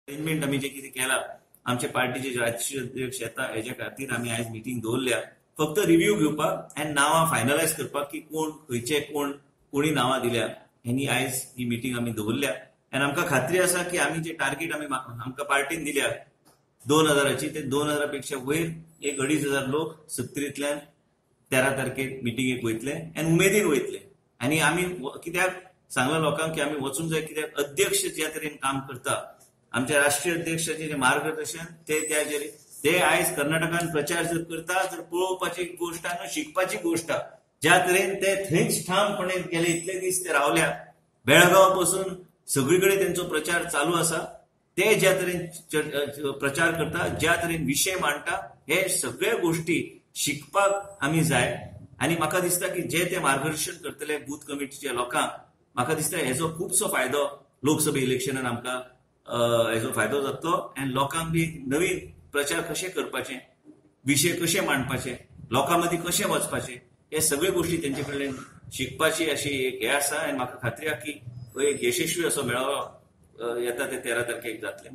Arrangement आम्ही जे कितें केला आमचे पार्टीचे राष्ट्रीय अध्यक्ष येता हेजे खातीर आमी आयज मिटींग दवरल्या फक्त रिव्ह्यू घेवपाक आनी नावां फायनलायज करपाक की कोण खंयचे कोणी नावां दिल्या हेनी आयज ही मिटींग आमी दवरल्या आनी आमकां खात्री आसा की आमी जे टार्गेट आमकां पार्टीन दिल्या 2000ची ते 2000 पेक्षा वयर 1-2,500 लोक 17तल्यान 13 तारखेक मिटींगेक वयतले आनी उमेदीन वयतले आनी आमी कित्याक सांगला लोकांक की आमी वचूंक जाय कित्याक अध्यक्ष ज्या तरेन काम करता आमच्या राष्ट्रीय अध्यक्षाचे जे मार्गदर्शन ते आयज कर्नाटकान प्रचार जर करता जर पळोवपाची गोष्ट आनी शिकपाची गोष्ट ज्या तरेन ते थंयच ठामपणे गेले इतले दीस ते रावल्या बेळगांव पासून सगळीकडे त्यांचो प्रचार चालू आसा ते ज्या तरेन प्रचार करता ज्या तरेन विशय मांडटा हे सगळे गोष्टी शिकपाक आमी जाय आनी म्हाका दिसता की जे ते मार्गदर्शन करतले बूथ कमिटीच्या लोकांक म्हाका दिसता हेजो खुबसो फायदो लोकसभा इलेक्शनान आमकां हेजो फायदो जातलो आनी लोकांक बी नवीन प्रचार कशे करपाचे विशय कशे मांडपाचे लोकां मदीं कशे वचपाचे हे सगळे गोष्टी तेंचे कडल्यान शिकपाची अशी एक हे आसा आनी म्हाका खात्री आसा की एक यशस्वी असो मेळावो येता ते 13 तारखेक जातले.